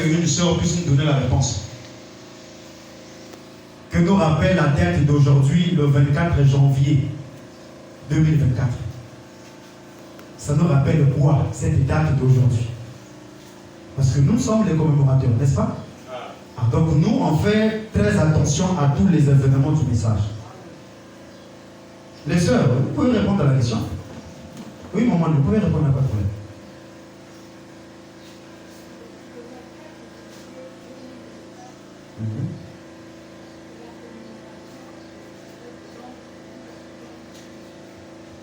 qu'une sœur puisse nous donner la réponse. Que nous rappelle la date d'aujourd'hui, le 24 janvier 2024. Ça nous rappelle quoi, cette date d'aujourd'hui? Parce que nous sommes les commémorateurs, n'est-ce pas? Donc nous, on fait très attention à tous les événements du message. Les sœurs, vous pouvez répondre à la question? Oui, maman, vous pouvez répondre, pas de problème.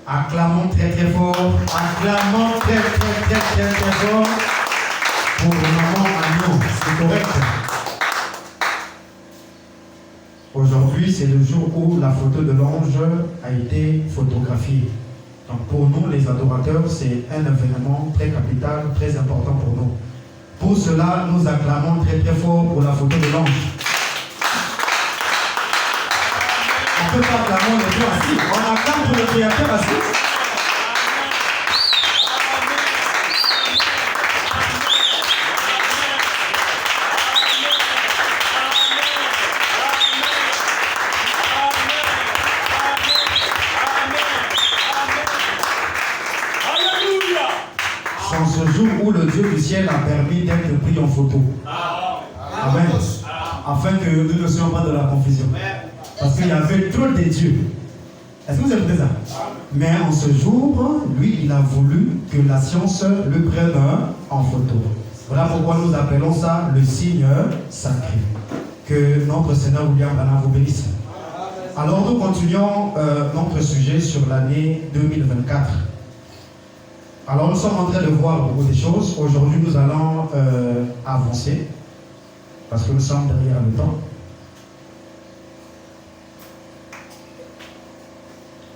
Acclamons très très fort. Acclamons très fort pour maman Agnon. C'est correct. Aujourd'hui, c'est le jour où la photo de l'ange a été photographiée. Donc pour nous, les adorateurs, c'est un événement très capital, très important pour nous. Pour cela, nous acclamons très très fort pour la photo de l'ange. On ne peut pas acclamer le Dieu assis. On acclame pour le Créateur assis. Ce jour où le Dieu du ciel a permis d'être pris en photo. Amen. Afin que nous ne soyons pas dans la confusion. Parce qu'il y avait trop de dieux. Est-ce que vous avez ça? Mais en ce jour, lui, il a voulu que la science le prenne en photo. Voilà pourquoi nous appelons ça le signe sacré. Que notre Seigneur William Branham vous bénisse. Alors nous continuons notre sujet sur l'année 2024. Alors nous sommes en train de voir beaucoup de choses. Aujourd'hui nous allons avancer parce que nous sommes derrière le temps.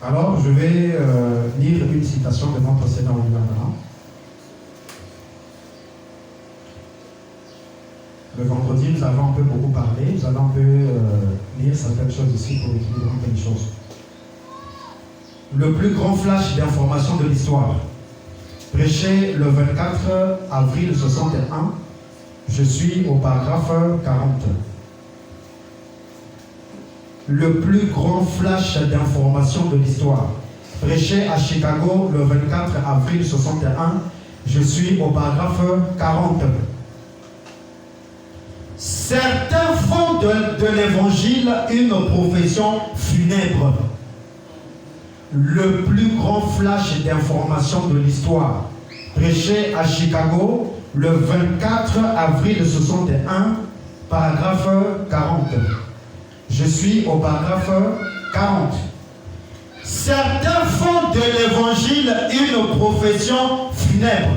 Alors je vais lire une citation de notre Seigneur William Branham. Le vendredi nous avons un peu beaucoup parlé. Nous allons un peu lire certaines choses ici pour équilibrer un peu les choses. Le plus grand flash d'information de l'histoire. Prêché le 24 avril 61, je suis au paragraphe 40. Le plus grand flash d'information de l'histoire. Prêché à Chicago le 24 avril 61, je suis au paragraphe 40. Certains font de l'évangile une profession funèbre. Le plus grand flash d'information de l'histoire, prêché à Chicago le 24 avril 61, paragraphe 40. Je suis au paragraphe 40. Certains font de l'évangile une profession funèbre.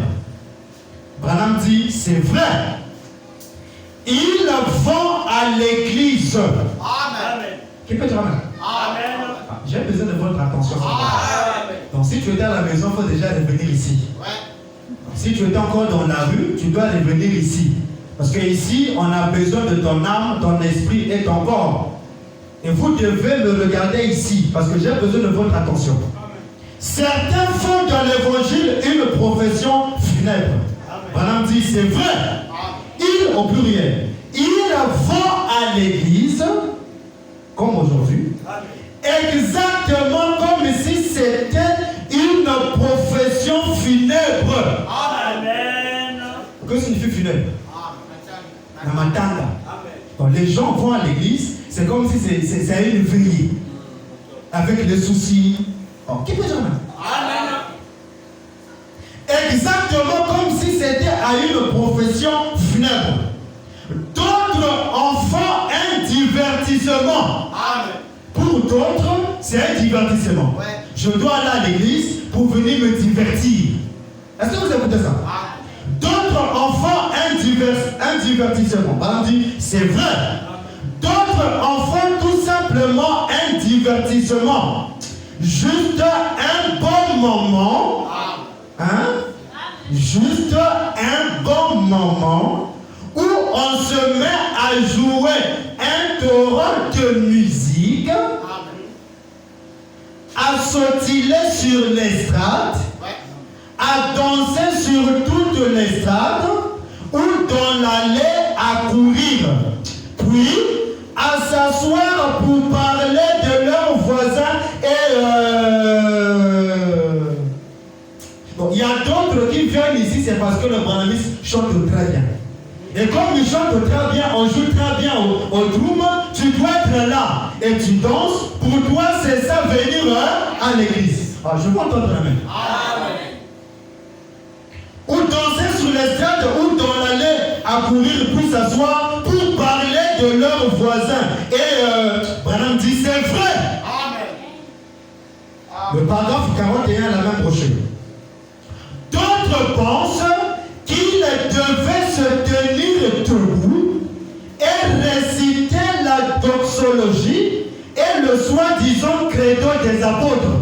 Branham dit, c'est vrai. Ils vont à l'église. Amen. Qui peut te ramener? Amen. J'ai besoin de votre attention. Donc si tu étais à la maison, il faut déjà revenir ici. Si tu étais encore dans la rue, tu dois revenir ici. Parce que ici, on a besoin de ton âme, ton esprit et ton corps. Et vous devez me regarder ici, parce que j'ai besoin de votre attention. Certains font de l'évangile une profession funèbre. Branham dit, c'est vrai. Ils, au pluriel, ils vont à l'église, comme aujourd'hui, exactement comme si c'était une profession funèbre. Amen. Que signifie funèbre? Namatanga. Donc les gens vont à l'église, c'est comme si c'est une veillée. Avec des soucis. Oh, qui peut dire? Amen. Exactement comme si c'était à une profession funèbre. D'autres en font un divertissement. Amen. Pour d'autres, c'est un divertissement. Ouais. Je dois aller à l'église pour venir me divertir. Est-ce que vous écoutez ça? D'autres en font un divertissement. On dit, c'est vrai. D'autres en font tout simplement un divertissement. Juste un bon moment. Hein? Juste un bon moment où on se met à jouer un torrent de musique, à sautiller sur l'estrade, à danser sur toute l'estrade ou dans l'allée à courir, puis à s'asseoir pour parler de leurs voisins et Bon, il y a d'autres qui viennent ici, c'est parce que le branamiste chante très bien. Et comme il chante très bien, on joue très bien au drum, tu dois être là et tu danses. Pour toi, c'est ça venir à l'église. Ah, je veux entendre la main. Amen. Ou danser sur l'estrade ou dans l'allée à courir pour s'asseoir pour parler de leurs voisins. Et Branham dit c'est vrai. Amen. Le paragraphe 41 a la même brochure. D'autres pensent qu'il devait se tenir debout et réciter la doxologie et le soi-disant credo des apôtres.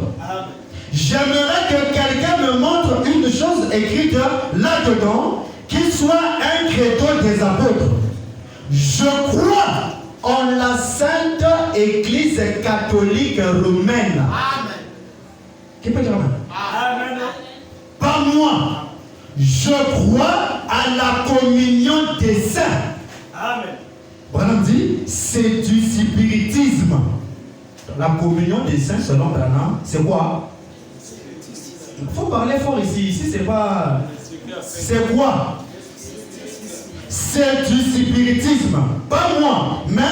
J'aimerais que quelqu'un me montre une chose écrite là-dedans qui soit un credo des apôtres. Je crois en la Sainte Église catholique romaine. Amen. Qui peut dire amen? Amen. Pas moi. Je crois à la communion des saints. Amen. Branham dit, c'est du spiritisme. La communion des saints, selon Branham, c'est quoi? Il faut parler fort ici. Ici, c'est pas... C'est quoi? C'est du spiritisme. Pas moi. Mais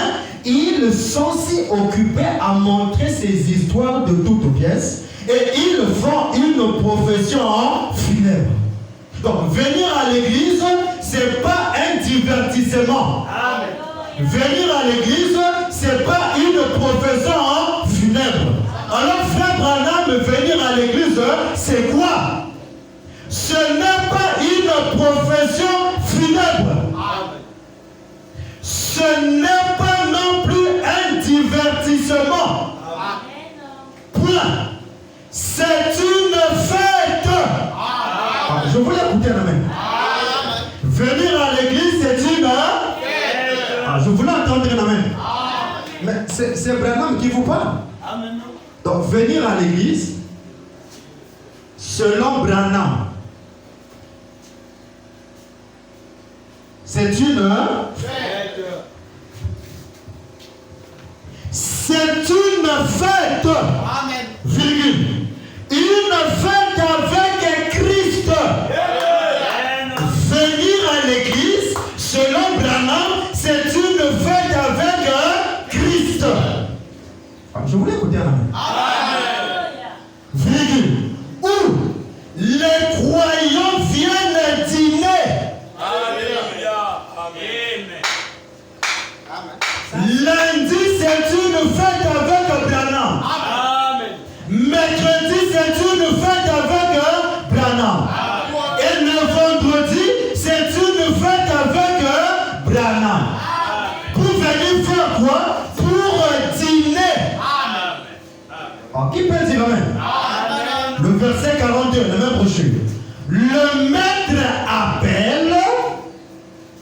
ils sont si occupés à montrer ces histoires de toutes pièces et ils font une profession funèbre. Donc, venir à l'église, c'est pas un divertissement. Amen. Venir à l'église, c'est pas une profession funèbre. Alors, frère Branham, venir à l'église, c'est quoi? Ce n'est pas une profession funèbre. Amen. Ce n'est pas non plus un divertissement. Amen. Point. C'est une fête. Ah, je voulais écouter la main. Venir à l'église, c'est une fête. Ah, je voulais entendre la main. Mais c'est Branham qui vous parle. Donc, venir à l'église, selon Branham, c'est une fête. C'est une fête. Amen. Virgule. Une fête avec Christ. Venir à l'église, selon Branham, c'est une fête avec Christ. Je voulais écouter la main. Virgule. Où les croyants viennent dîner. Alléluia. Amen. Lundi, c'est une fête avec Branham. Amen. Mercredi, c'est une fête avec Branham. Amen. Et le vendredi, c'est une fête avec Branham. Amen. Pour venir faire quoi? Pour dîner. Amen. Qui peut dire amen? Amen. Le verset 42, la même brochure. Le maître appelle,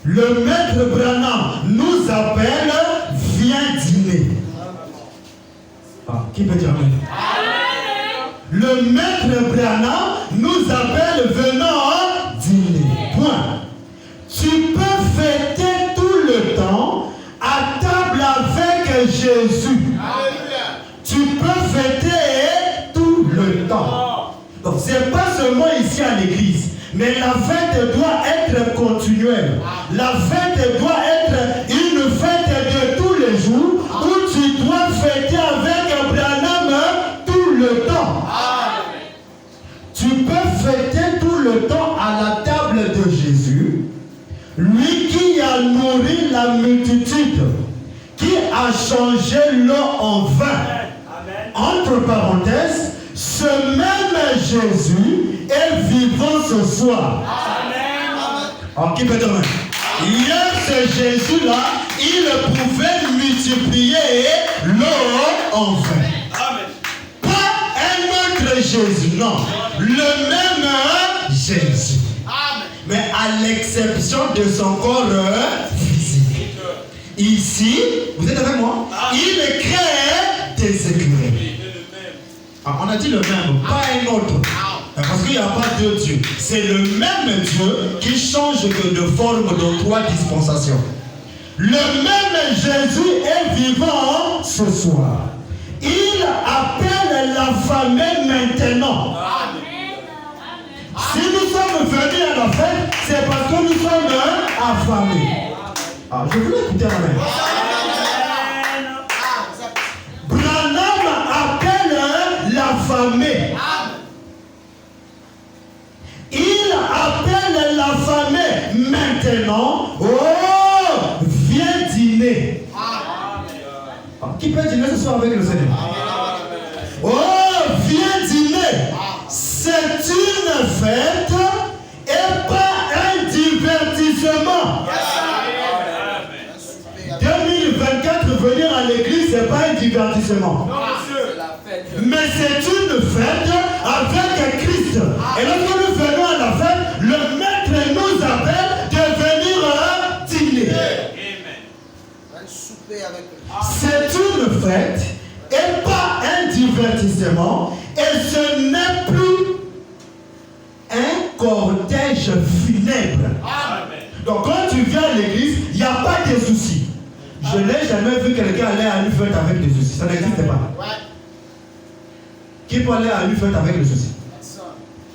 le maître Branham nous appelle, viens dîner. Qui peut dire amen? Le maître Branham nous appelle, venant dîner. Point. Tu peux fêter tout le temps à table avec Jésus. Tu peux fêter tout le temps. Donc, ce n'est pas seulement ici à l'église, mais la fête doit être continuelle. La fête doit être une fête de tous les jours où tu dois fêter avec Branham tout le temps. Tu peux fêter tout le temps à la table de Jésus, lui qui a nourri la multitude, qui a changé l'eau en vin. Entre parenthèses, ce même Jésus est vivant ce soir. Amen. Qui peut dire amen? Hier, ce Jésus-là, il pouvait multiplier l'eau en vin. Amen. Pas un autre Jésus, non. Le même Jésus. Amen. Mais à l'exception de son corps physique. Ici, vous êtes avec moi? Il crée des éclairs. On a dit le même, pas un autre. Parce qu'il n'y a pas deux dieux. C'est le même Dieu qui change de forme dans 3 dispensations. Le même Jésus est vivant ce soir. Il appelle l'affamé maintenant. Si nous sommes venus à la fête, c'est parce que nous sommes affamés. Ah, je voulais écouter la main. Branham appelle l'affamé. Il appelle l'affamé maintenant. Oh, viens dîner. Qui peut dîner ce soir avec le Seigneur? Oh, viens dîner. C'est une fête et pas un divertissement. 2024, venir à l'église, ce n'est pas un divertissement. Mais c'est une fête avec Christ. Et lorsque nous venons à la fête, le maître nous appelle de venir dîner. C'est une fête et pas un divertissement. Et ce n'est plus un cortège funèbre. Donc quand tu viens à l'église, il n'y a pas de soucis. Je n'ai jamais vu quelqu'un aller à une fête avec des soucis. Ça n'existe pas. Qui peut aller à une fête avec des soucis?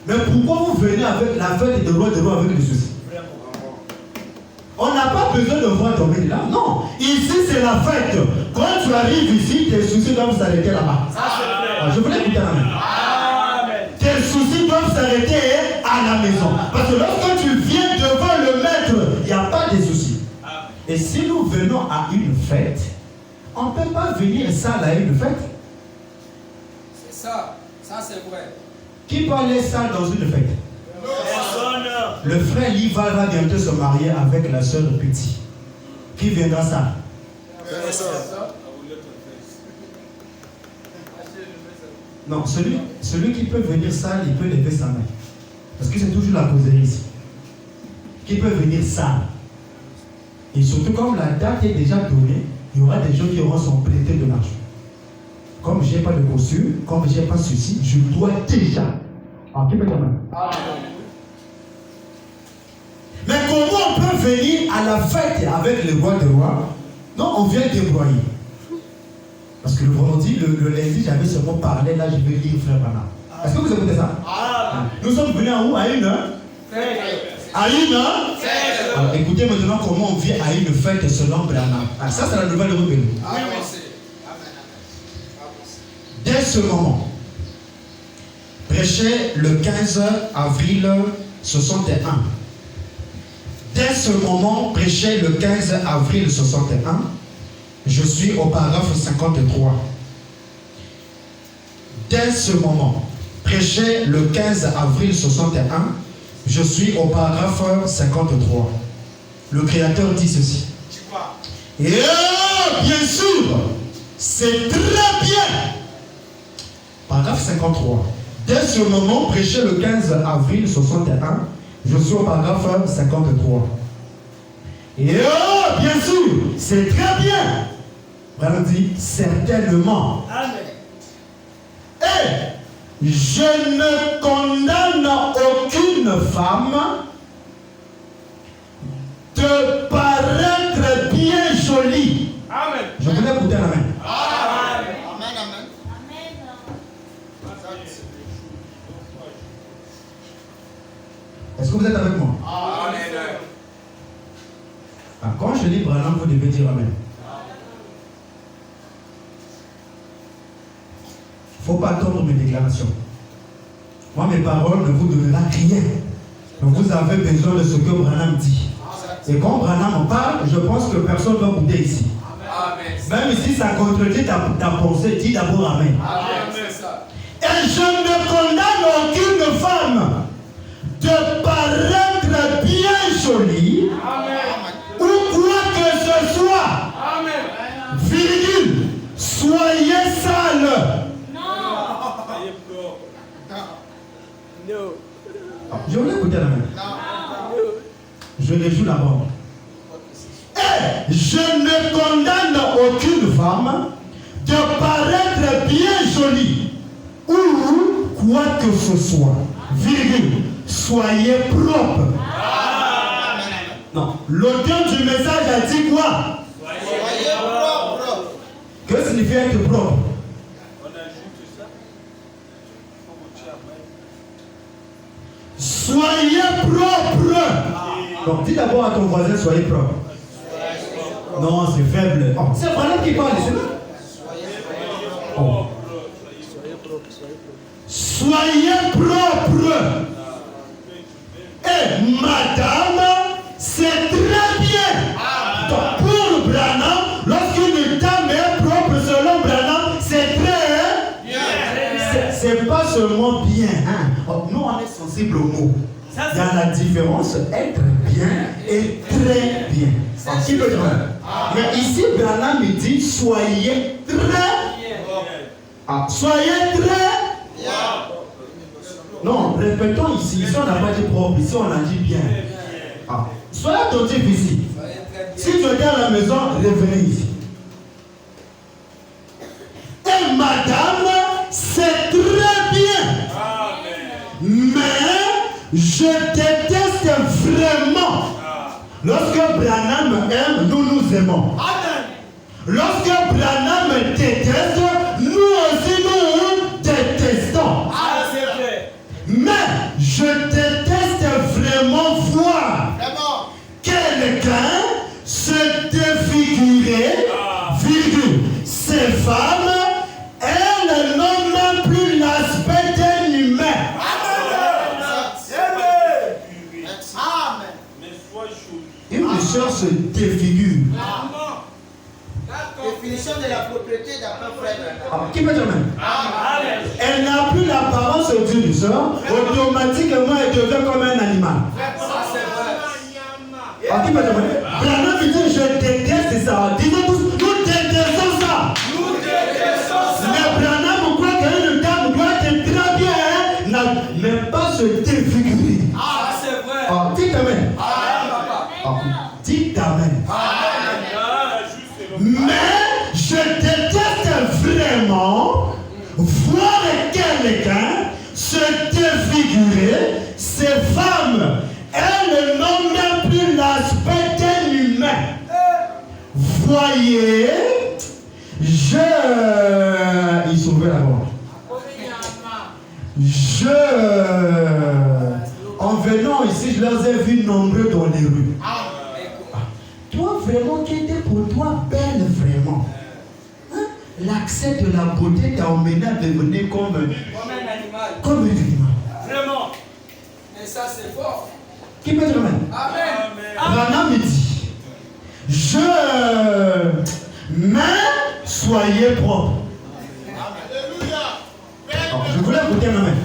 Mais pourquoi vous venez avec la fête de roi avec des soucis? On n'a pas besoin de voir tomber là. Non. Ici, c'est la fête. Quand tu arrives ici, tes soucis doivent s'arrêter là-bas. Je voulais écouter la main. Tes soucis doivent s'arrêter à la maison. Parce que lorsque tu viens devant le maître, il n'y a pas de soucis. Et si nous venons à une fête, on ne peut pas venir sale à une fête. C'est ça. Ça, c'est vrai. Qui peut aller sale dans une fête? Le frère Liva va bientôt se marier avec la sœur Petit. Qui viendra sale? Non, celui qui peut venir sale, il peut lever sa main. Parce que c'est toujours la causerie ici. Qui peut venir sale? Et surtout, comme la date est déjà donnée, il y aura des gens qui auront son prêté de l'argent. Comme je n'ai pas de costume, comme je n'ai pas ceci, je dois déjà. Qui peut quand même? Mais comment on peut venir à la fête avec le roi des rois? Non, on vient débrouiller. Parce que le vendredi, le lundi, j'avais seulement parlé, là je vais lire frère Bana. Est-ce que vous écoutez ça? Nous sommes venus à où? À une fête. À une fête. Alors, écoutez maintenant comment on vient à une fête selon Branham. Ça, c'est la nouvelle rebelle. Dès ce moment, prêché le 15 avril 61. Dès ce moment, prêché le 15 avril 61, je suis au paragraphe 53. Dès ce moment, prêché le 15 avril 61, je suis au paragraphe 53. Le Créateur dit ceci. Et bien sûr, c'est très bien. Paragraphe 53. Dès ce moment, prêché le 15 avril 61, je suis au paragraphe 53. Et bien sûr, c'est très bien. Voilà, dit certainement. Amen. Et je ne condamne aucune femme de paraître bien jolie. Amen. Je voulais écouter la main. Amen. Amen. Amen. Est-ce que vous êtes avec moi? Amen. Quand je lis Branham, vous devez dire Amen. Il ne faut pas attendre mes déclarations. Moi, mes paroles ne vous donneront rien. Donc vous avez besoin de ce que Branham dit. Et quand Branham en parle, je pense que personne ne va bouder ici. Même si ça contredit ta pensée, dis d'abord Amen. Et je ne condamne aucune femme de paraître bien jolie. Ou quoi que ce soit. Virgule. Soyez sale. Je voulais écouter la main. Je rejoue la bande. Et je ne condamne aucune femme de paraître bien jolie ou quoi que ce soit. virgule, soyez propres. Non, l'auteur du message a dit quoi? Soyez propres. Que signifie être propre? Soyez propres. Donc dis d'abord à ton voisin, soyez propre. Non, c'est faible. Oh, c'est vraiment qui parle ici. Oh. Soyez propres. Et madame, c'est très bien. Donc pour Branham, lorsqu'une dame est propre selon Branham, c'est très bien. C'est pas seulement bien. Hein? Oh, nous, on est sensible aux mots. Il y a la différence être bien et très bien. Qui peut dire? Mais ici, Branham me dit soyez très bien. Soyez très bien. Non, répétons ici. Ici, on n'a pas dit propre. Ici, on a dit bien. Soyez attentif ici. Si tu es à la maison, revenez ici. Et madame, c'est très bien. Mais je déteste vraiment. Lorsque Branham aime, nous nous aimons. Lorsque Branham déteste, nous aussi nous détestons. Mais je déteste vraiment voir quelqu'un se défigurer, virgule, ces femmes, elles n'ont même plus l'aspect d'un humain. Une sœur se défigure. Définition de la propriété d'après frère. Qui peut dire même? Elle n'a plus l'apparence d'une sœur, automatiquement elle devient comme un animal. Qui peut dire même? Branham dit je déteste ça. Disons tous, nous détestons ça. Mais Branham croit qu'une dame doit être très bien, n'a même pas se défigurer. C'est vrai. Dites amen. Dites amen. Mais je déteste vraiment voir quelqu'un se défigurer. Ces femmes, elles n'ont même plus l'aspect d'un humain. Voyez, ils sont ouverts là-bas. En venant ici, je les ai vus nombreux dans les rues. Toi, vraiment, qui était pour toi belle, vraiment. Hein? L'accès de la beauté t'a emmené à devenir comme un animal. Comme un animal. Vraiment. Et ça, c'est fort. Qui peut dire amen? Amen. Branham me dit, mais soyez propres. Je voulais écouter un amen.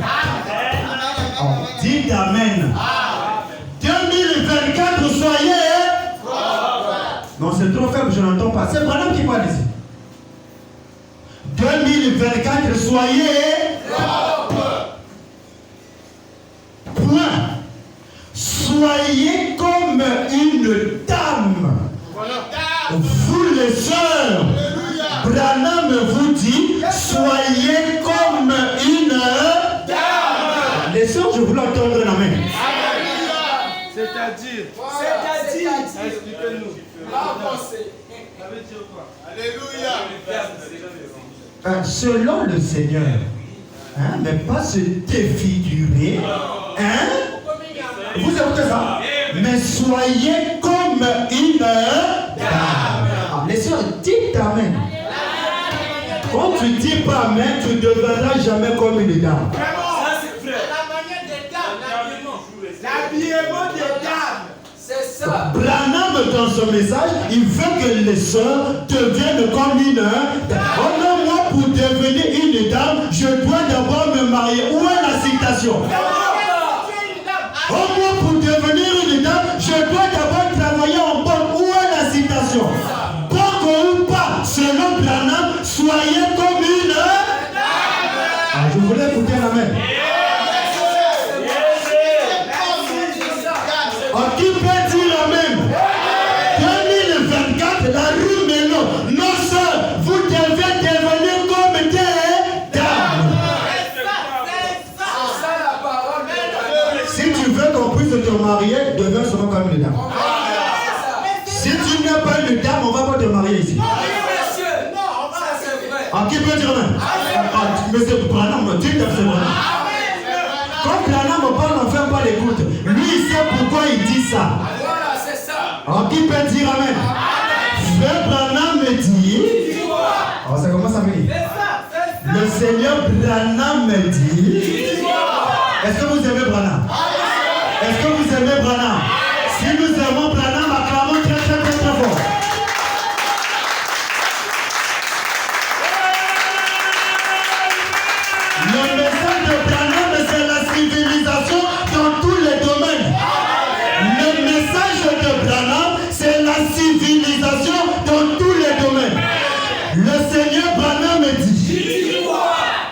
Dites amen. 2024, soyez. Non, c'est trop faible, je n'entends pas. C'est Branham qui parle ici. 2024, soyez. Point. Soyez comme une dame. Vous les sœurs. Branham vous dit, soyez comme une dame. Les sœurs, je voulais entendre un amen. C'est-à-dire, expliquez-nous. Ça veut dire quoi? Alléluia. Selon le Seigneur, hein, mais pas se défigurer. Hein? Vous écoutez ça? Mais soyez comme une dame. Les sœurs, dites amen. Quand tu dis pas amen, tu ne deviendras jamais comme une dame. Ça, c'est vrai. La manière des dames, l'habillement des dames. C'est ça. Branham, dans son message, il veut que les sœurs deviennent comme une dame. Oh non, moi, pour devenir une dame, je dois d'abord me marier. Où est la citation? Oh, moi, pour devenir une dame, je dois d'abord travailler en banque. Où est la citation? Banque ou pas, selon Branham, soyez comme une dame. Je voulais écouter la main. Qui peut dire amen? 2024, la rue Mélo, nos soeurs, vous devez devenir comme des dames. C'est ça la parole. marier, deviens seulement comme une dame. Si tu n'es pas une dame, on ne va pas te marier ici. Ah, qui peut dire Amen? Mais c'est Branham, Dieu t'a fait Branham. Quand Branham parle, on ne fait pas l'écoute. Lui, il sait pourquoi il dit ça. Ah, qui peut dire Amen? Frère Branham me dit. Oh, ça commence à venir. Le Seigneur Branham me dit. Est-ce que vous aimez Branham? Est-ce que vous aimez Branham? Si nous aimons Branham, acclamons très très très très fort. Le message de Branham, c'est la civilisation dans tous les domaines. Le message de Branham, c'est la civilisation dans tous les domaines. Le Seigneur Branham me dit,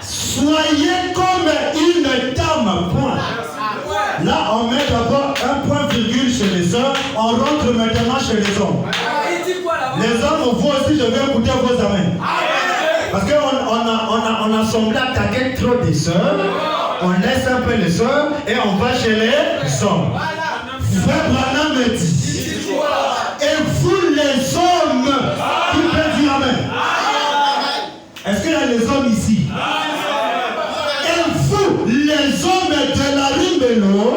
soyez comme une dame, point. Là, on met d'abord un point virgule chez les hommes, on rentre maintenant chez les hommes. Les hommes, vous aussi, je vais écouter vos amens. Parce qu'on a semblé attaquer trop des sœurs, on laisse un peu les sœurs et on va chez les hommes. Frère Branham me dit, et vous les hommes, qui peut dire amen? Est-ce qu'il y a les hommes ici? Et vous, les hommes de la Rimbello,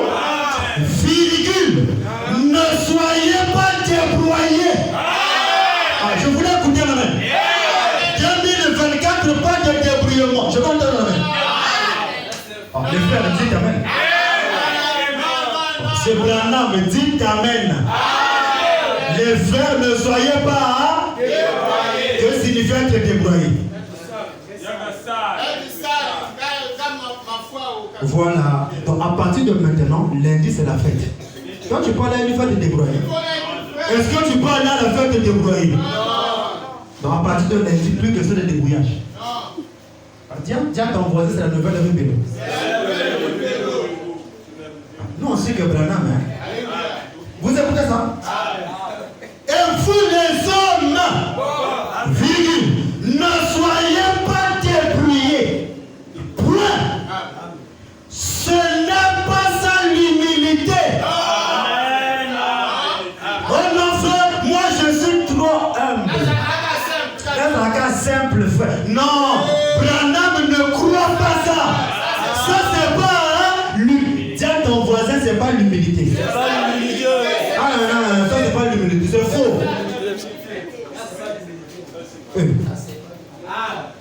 virgule, ne soyez pas débrouillés. Ah, je voulais écouter l'amen. 2024, pas de débrouillement. Je vais entendre l'amen. Oh, les frères, dites amen. C'est Branham, dites amen. Les frères, ne soyez pas débrouillés. Que signifie être débrouillé? Voilà. Donc à partir de maintenant, lundi c'est la fête. Quand tu peux aller à une fête de débrouiller. Est-ce que tu peux aller à la fête de débrouiller? Donc à partir de lundi, plus que ça de débrouillage. Dis à ton voisin, c'est la nouvelle rue Bélo. Nous on sait que Branham, hein? Vous écoutez ça? Et vous les hommes, virgule, ne soyez pas débrouillés. Point. Ce n'est pas ça l'humilité. Oh non, frère, moi je suis trop humble. C'est un cas simple, frère. Non, Branham ne croit pas ça. Ça, c'est pas l'humilité. Dis à ton voisin, c'est pas l'humilité. Ah non, ça, c'est pas l'humilité, c'est faux.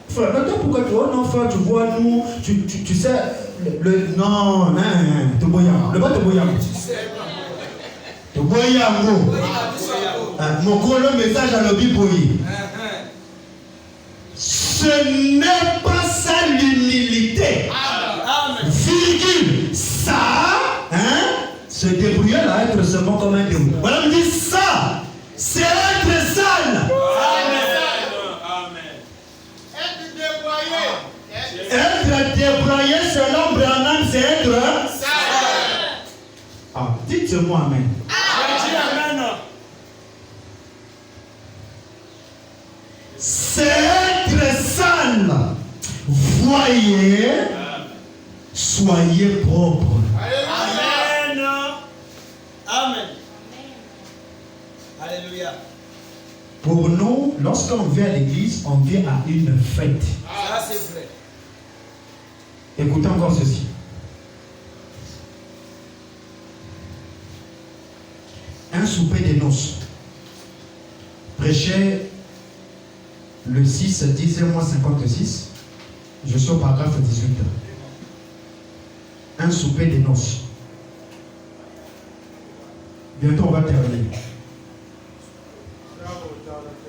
Frère, maintenant pourquoi tu vois, non, frère, tu vois, nous, tu sais, non, te boyam, le bas te boyam. Te boyam, mon gros, le message à l'objet boyi. Ce n'est pas ça l'humilité. Virgule, ça, se débrouiller là, être seulement comme un démon. Voilà, on dit ça, c'est être sale. Être débrouillé selon Branham, c'est être sale. Ah, dites-moi amen. C'est être sale. Voyez, soyez propre. Amen. Amen. Alléluia. Pour nous, lorsqu'on vient à l'église, on vient à une fête. Ça, c'est vrai. Écoutez encore ceci. Un souper des noces. Prêché le 6, 10/56. Je suis au paragraphe 18. Un souper des noces. Bientôt on va terminer.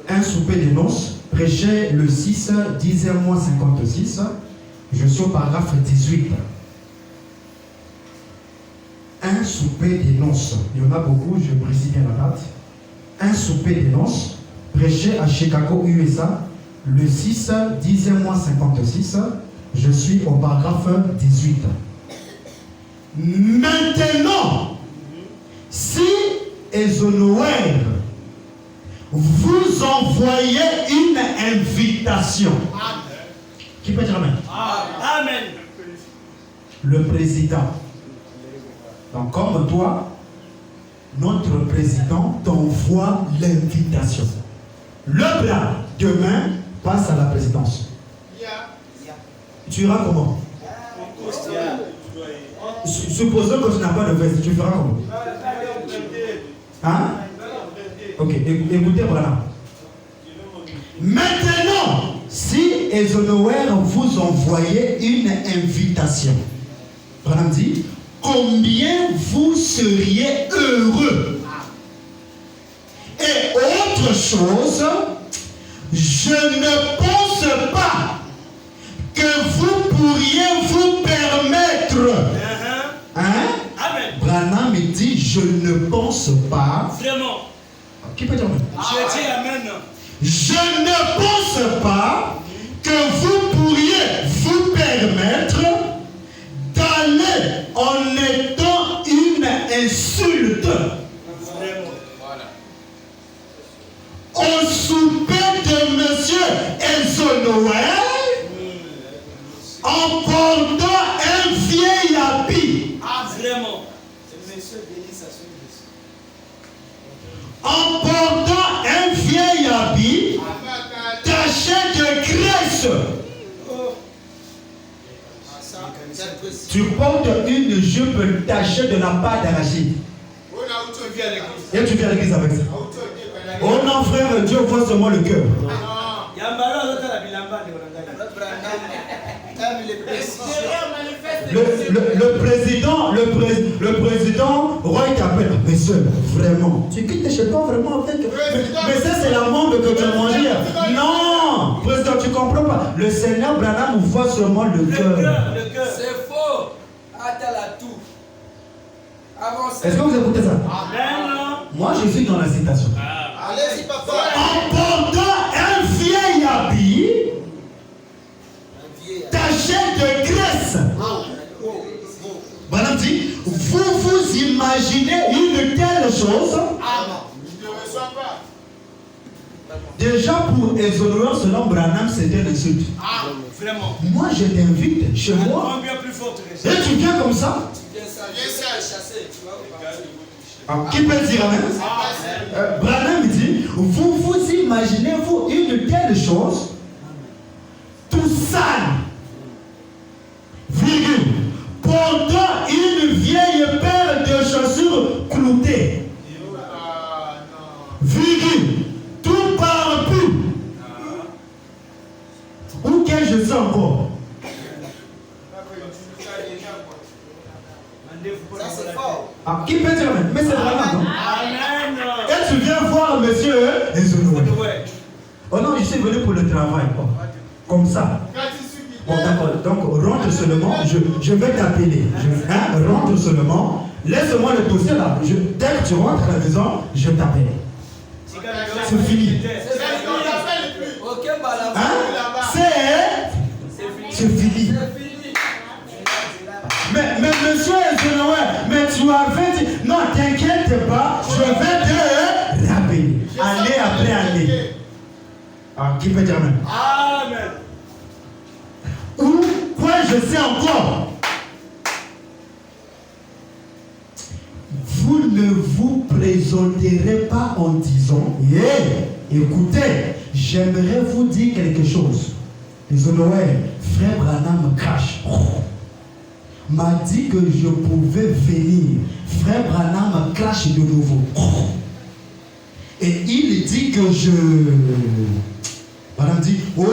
Un souper des noces. Prêché le 6, 10/56. Je suis au paragraphe 18. Un souper des noces. Il y en a beaucoup, je précise bien la date. Un souper des noces, prêché à Chicago, USA, le 6, 10/56. Je suis au paragraphe 18. Maintenant, si Ezonoer vous envoyez une invitation, qui peut dire amen? Amen. Le président. Donc comme toi, notre président t'envoie l'invitation. Le bras, demain, passe à la présidence. Tu iras comment? Supposons que tu n'as pas de veste, tu feras comment? Hein? Ok, écoutez, voilà. Maintenant, si Ezonower vous envoyait une invitation, Branham dit, combien vous seriez heureux? Et autre chose, je ne pense pas que vous pourriez vous permettre. Hein? Amen. Branham me dit, je ne pense pas. Vraiment. Qui peut dire amen? Je dis amen. Je ne pense pas que vous pourriez vous permettre d'aller en étant une insulte au souper de monsieur Ezonower en portant un vieil habit. Vraiment. En portant un vieil habit taché de graisse. Tu portes une jupe tachée de la pâte d'arachide. Et tu viens à l'église avec ça. Oh non frère, Dieu voit seulement le cœur. Le président, Roy t'appelle. Mais seul, vraiment, tu quittes chez toi vraiment avec. Mais ça, c'est la monde que tu as mangé. Non, président, tu comprends pas. Le Seigneur Branham voit seulement le cœur. C'est faux. Attends la tout. Avancez. Est-ce que vous écoutez ça? Moi, je suis dans la citation. Allez-y, papa. En portant un vieil habit taché de graisse. Branham dit, vous imaginez une telle chose? Déjà pour Ezonower, selon Branham, c'était l'insulte. Vraiment. Moi, je t'invite chez moi. Combien plus forte Et tu viens comme ça? Qui peut dire amen? Branham dit, vous imaginez-vous une telle chose? Tout sale, virgule, portant une vieille paire de chaussures cloutées, virgule, tout parapluie, ou que je sais encore. Ça, c'est fort. Qui peut dire amen? Mais c'est Branham, non? Amen. Et tu viens voir monsieur Ezonower. Oh non, je suis venu pour le travail. Oh. Comme ça. Bon, d'accord. Donc, rentre seulement. Je vais t'appeler. Rentre seulement. Laisse-moi le dossier là. Dès que tu rentres à la maison, je t'appelle. C'est fini. Ok, bah là. C'est fini. Mais monsieur Ezonower, mais tu avais dit, non, t'inquiète pas, je vais te rappeler. Année après année. Qui peut dire amen? Amen. Ou quoi, je sais encore. Vous ne vous présenterez pas en disant, écoutez, j'aimerais vous dire quelque chose. Ezonower, frère Branham cache. M'a dit que je pouvais venir. Frère Branham clash de nouveau. Et il dit que Branham dit, oh,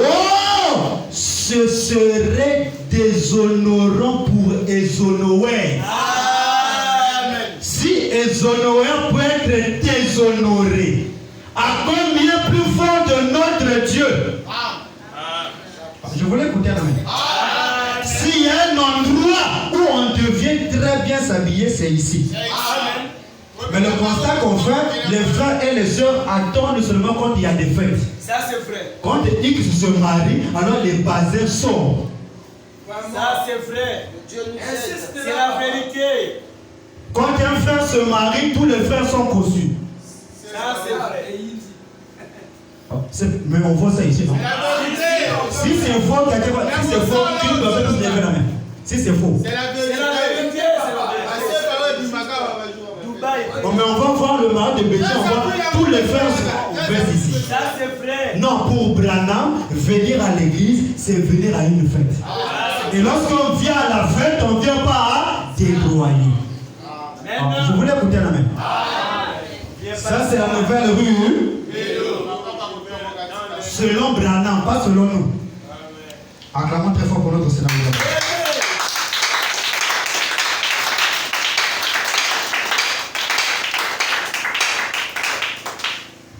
ce serait déshonorant pour Ezonower. Amen. Si Ezonower peut être déshonoré, à combien plus fort de notre Dieu? Je voulais écouter la main. S'il y a un endroit où on devient très bien s'habiller, c'est ici. Amen. Mais le constat qu'on fait, les frères et les sœurs attendent seulement quand il y a des fêtes. Ça c'est vrai. Quand X se marie, alors les bazins sortent. Ça c'est vrai. C'est la vérité. Quand un frère se marie, tous les frères sont conçus. Ça c'est vrai. Mais on voit ça ici, non? Si c'est faux, si c'est faux, qui doit tous lever la main? Si c'est faux. C'est la vérité. C'est la vérité. Bon, mais on va voir le mariage de Béthel, on va tous les frères seront ouverts ici. Ça, c'est vrai. Non, pour Branham, venir à l'église, c'est venir à une fête. Et lorsqu'on vient à la fête, on ne vient pas à débrouiller. Je voulais écouter la main. Ça, c'est la nouvelle rue. Selon Branham, pas selon nous. Acclamons très fort pour notre Seigneur.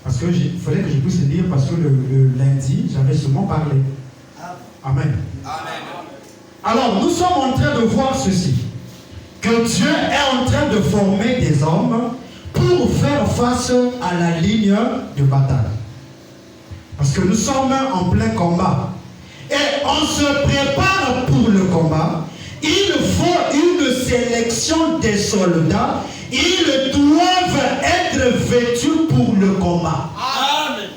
Parce que il fallait que je puisse lire parce que le lundi, j'avais seulement parlé. Amen. Alors, nous sommes en train de voir ceci. Que Dieu est en train de former des hommes pour faire face à la ligne de bataille. Parce que nous sommes en plein combat. Et on se prépare pour le combat. Il faut une sélection des soldats. Ils doivent être vêtus pour le combat. Amen.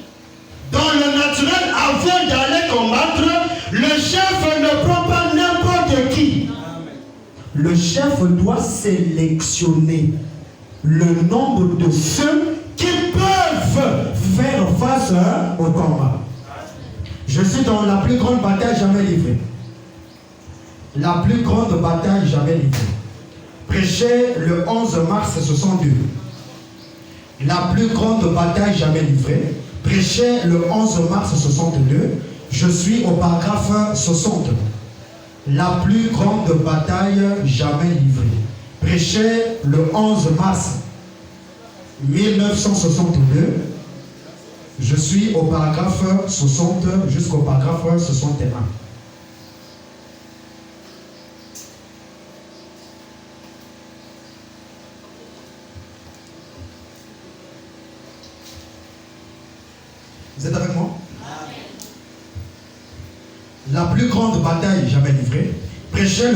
Dans le naturel, avant d'aller combattre, le chef ne prend pas n'importe qui. Le chef doit sélectionner le nombre de ceux qui peuvent faire face au combat. Je suis dans la plus grande bataille jamais livrée. La plus grande bataille jamais livrée. Prêché le 11 mars 62. La plus grande bataille jamais livrée. Prêché le 11 mars 62. Je suis au paragraphe 60. La plus grande bataille jamais livrée. Prêché le 11 mars 1962. Je suis au paragraphe 60 jusqu'au paragraphe 61. Vous êtes avec moi? La plus grande bataille jamais livrée. Prêchez